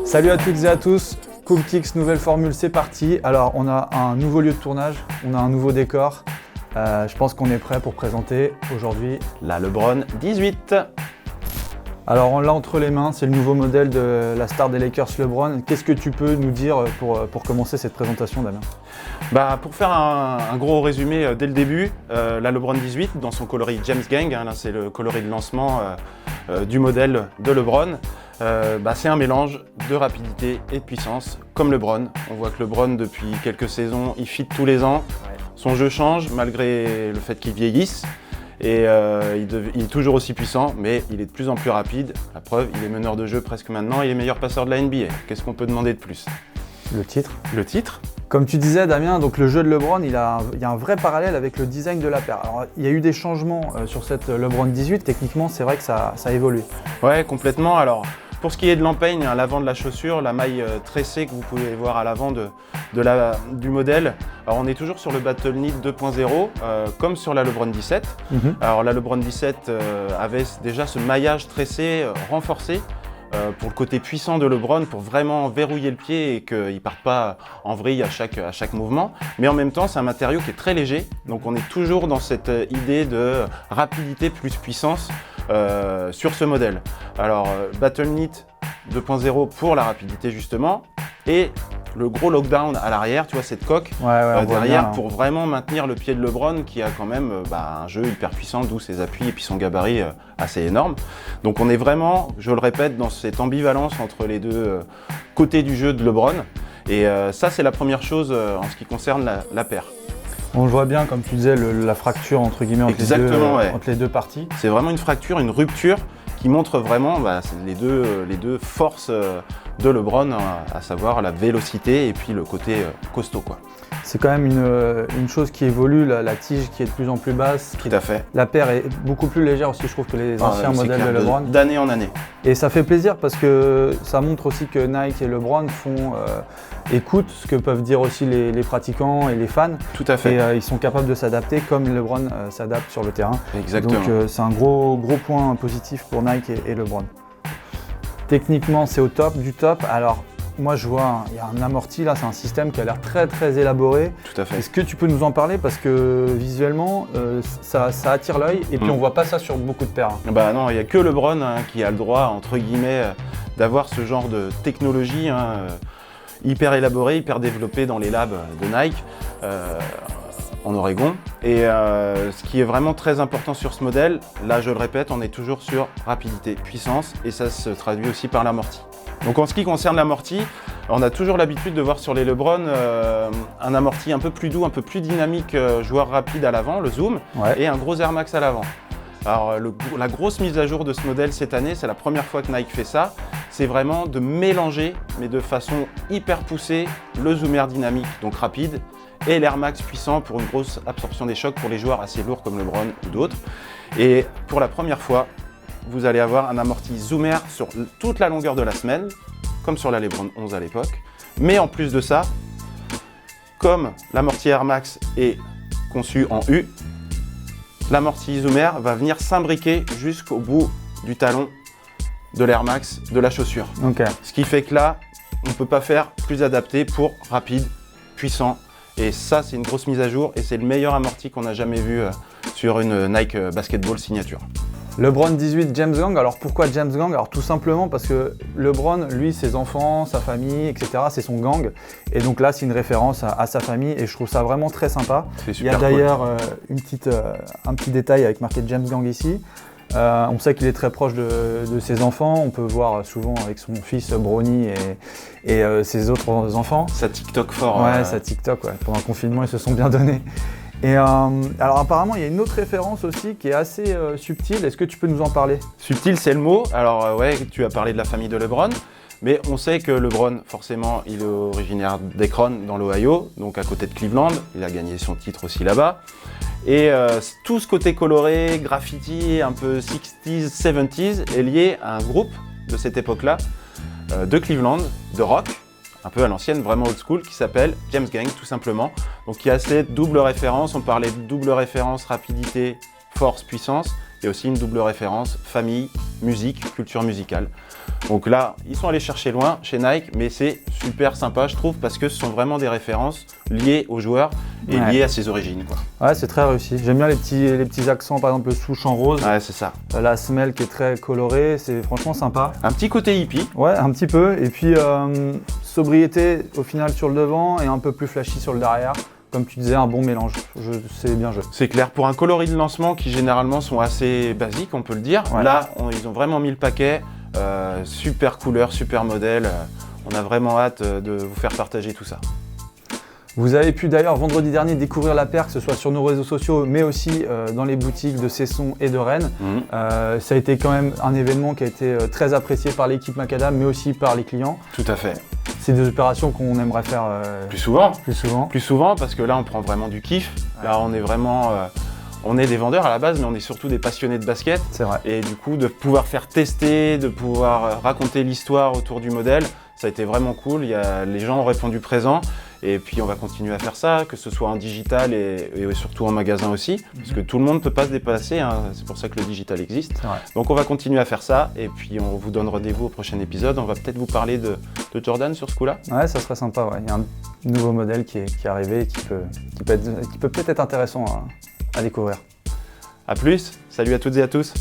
Salut à toutes et à tous, CoolKicks, nouvelle formule, c'est parti. Alors on a un nouveau lieu de tournage, on a un nouveau décor. Je pense qu'on est prêt pour présenter aujourd'hui la LeBron 18. Alors on l'a entre les mains, c'est le nouveau modèle de la star des Lakers LeBron. Qu'est-ce que tu peux nous dire pour commencer cette présentation, Damien ? Pour faire un gros résumé dès le début, la LeBron 18 dans son coloris James Gang, là c'est le coloris de lancement du modèle de LeBron. C'est un mélange de rapidité et de puissance comme LeBron. On voit que LeBron depuis quelques saisons, il fit tous les ans. Son jeu change malgré le fait qu'il vieillisse. Et il est toujours aussi puissant, mais il est de plus en plus rapide. La preuve, il est meneur de jeu presque maintenant, il est meilleur passeur de la NBA. Qu'est-ce qu'on peut demander de plus ? Le titre. Le titre. Comme tu disais, Damien, donc le jeu de LeBron, il y a un vrai parallèle avec le design de la paire. Alors, il y a eu des changements sur cette LeBron 18. Techniquement, c'est vrai que ça a évolué. Ouais, complètement. Alors, pour ce qui est de l'empeigne, à l'avant de la chaussure, la maille tressée que vous pouvez voir à l'avant du modèle, alors on est toujours sur le Battle Knit 2.0, comme sur la LeBron 17. Alors la LeBron 17 avait déjà ce maillage tressé renforcé pour le côté puissant de LeBron, pour vraiment verrouiller le pied et qu'il ne parte pas en vrille à chaque mouvement. Mais en même temps, c'est un matériau qui est très léger, donc on est toujours dans cette idée de rapidité plus puissance sur ce modèle. Alors Battle Knit 2.0 pour la rapidité justement, et le gros lockdown à l'arrière, tu vois cette coque derrière pour vraiment maintenir le pied de LeBron qui a quand même un jeu hyper puissant, d'où ses appuis et puis son gabarit assez énorme. Donc on est vraiment, je le répète, dans cette ambivalence entre les deux côtés du jeu de LeBron. Et ça c'est la première chose en ce qui concerne la paire. On le voit bien, comme tu disais, la fracture entre guillemets entre les deux parties. C'est vraiment une fracture, une rupture qui montre vraiment les deux forces de LeBron, à savoir la vélocité et puis le côté costaud, quoi. C'est quand même une chose qui évolue, la tige qui est de plus en plus basse. Tout à fait. La paire est beaucoup plus légère aussi, je trouve, que les anciens modèles de LeBron. D'année en année. Et ça fait plaisir parce que ça montre aussi que Nike et LeBron écoutent ce que peuvent dire aussi les pratiquants et les fans. Tout à fait. Et ils sont capables de s'adapter comme LeBron s'adapte sur le terrain. Exactement. Donc c'est un gros point positif pour Nike et LeBron. Techniquement, c'est au top du top. Alors, moi, je vois, il y a un amorti là, c'est un système qui a l'air très élaboré. Tout à fait. Est-ce que tu peux nous en parler parce que visuellement, ça attire l'œil et puis on voit pas ça sur beaucoup de paires. Non, il n'y a que LeBron qui a le droit, entre guillemets, d'avoir ce genre de technologie hyper élaborée, hyper développée dans les labs de Nike. En Oregon. Et ce qui est vraiment très important sur ce modèle, là je le répète, on est toujours sur rapidité, puissance, et ça se traduit aussi par l'amorti. Donc en ce qui concerne l'amorti, on a toujours l'habitude de voir sur les LeBron un amorti un peu plus doux, un peu plus dynamique, joueur rapide à l'avant, le zoom, et un gros Air Max à l'avant. Alors la grosse mise à jour de ce modèle cette année, c'est la première fois que Nike fait ça, c'est vraiment de mélanger, mais de façon hyper poussée, le zoom air dynamique, donc rapide, et l'Air Max puissant pour une grosse absorption des chocs pour les joueurs assez lourds comme LeBron ou d'autres. Et pour la première fois, vous allez avoir un amorti Zoom Air sur toute la longueur de la semelle, comme sur la LeBron 11 à l'époque. Mais en plus de ça, comme l'amorti Air Max est conçu en U, l'amorti Zoom Air va venir s'imbriquer jusqu'au bout du talon de l'Air Max de la chaussure. Okay. Ce qui fait que là, on ne peut pas faire plus adapté pour rapide, puissant. Et ça, c'est une grosse mise à jour et c'est le meilleur amorti qu'on a jamais vu sur une Nike Basketball signature. LeBron 18, James Gang. Alors pourquoi James Gang ? Alors tout simplement parce que LeBron, lui, ses enfants, sa famille, etc., c'est son gang. Et donc là, c'est une référence à sa famille et je trouve ça vraiment très sympa. Il y a d'ailleurs un petit détail avec marqué James Gang ici. On sait qu'il est très proche de ses enfants, on peut voir souvent avec son fils Bronny et ses autres enfants. Ça TikTok fort. Ça TikTok, pendant le confinement ils se sont bien donnés. Et alors apparemment il y a une autre référence aussi qui est assez subtile, est-ce que tu peux nous en parler ? Subtil c'est le mot, alors tu as parlé de la famille de LeBron, mais on sait que LeBron forcément il est originaire d'Akron dans l'Ohio, donc à côté de Cleveland, il a gagné son titre aussi là-bas. Et tout ce côté coloré, graffiti, un peu 60s, 70s est lié à un groupe de cette époque-là, de Cleveland, de rock, un peu à l'ancienne, vraiment old school, qui s'appelle James Gang tout simplement. Donc il y a cette double référence, on parlait de double référence, rapidité, force, puissance, Il y a aussi une double référence famille, musique, culture musicale. Donc là, ils sont allés chercher loin chez Nike, mais c'est super sympa, je trouve, parce que ce sont vraiment des références liées aux joueurs et liées à ses origines, quoi. Ouais, c'est très réussi. J'aime bien les petits accents, par exemple le souche en rose. Ouais, c'est ça. La semelle qui est très colorée, c'est franchement sympa. Un petit côté hippie. Ouais, un petit peu. Et puis sobriété au final sur le devant et un peu plus flashy sur le derrière. Comme tu disais, un bon mélange. C'est bien joué. C'est clair. Pour un coloris de lancement qui généralement sont assez basiques, on peut le dire. Ouais. Là, ils ont vraiment mis le paquet. Super couleur, super modèle. On a vraiment hâte de vous faire partager tout ça. Vous avez pu d'ailleurs vendredi dernier découvrir la paire, que ce soit sur nos réseaux sociaux, mais aussi dans les boutiques de Cesson et de Rennes. Ça a été quand même un événement qui a été très apprécié par l'équipe Macadam, mais aussi par les clients. Tout à fait. C'est des opérations qu'on aimerait faire plus souvent. Plus souvent, parce que là, on prend vraiment du kiff. Là, on est vraiment... on est des vendeurs à la base, mais on est surtout des passionnés de basket. C'est vrai. Et du coup, de pouvoir faire tester, de pouvoir raconter l'histoire autour du modèle, ça a été vraiment cool. Les gens ont répondu présent. Et puis, on va continuer à faire ça, que ce soit en digital et surtout en magasin aussi. Parce que tout le monde ne peut pas se dépasser. Hein. C'est pour ça que le digital existe. Donc, on va continuer à faire ça. Et puis, on vous donne rendez-vous au prochain épisode. On va peut-être vous parler de Jordan sur ce coup-là. Ouais, ça serait sympa. Ouais. Il y a un nouveau modèle qui est arrivé et qui peut peut-être être intéressant à découvrir. A plus, salut à toutes et à tous.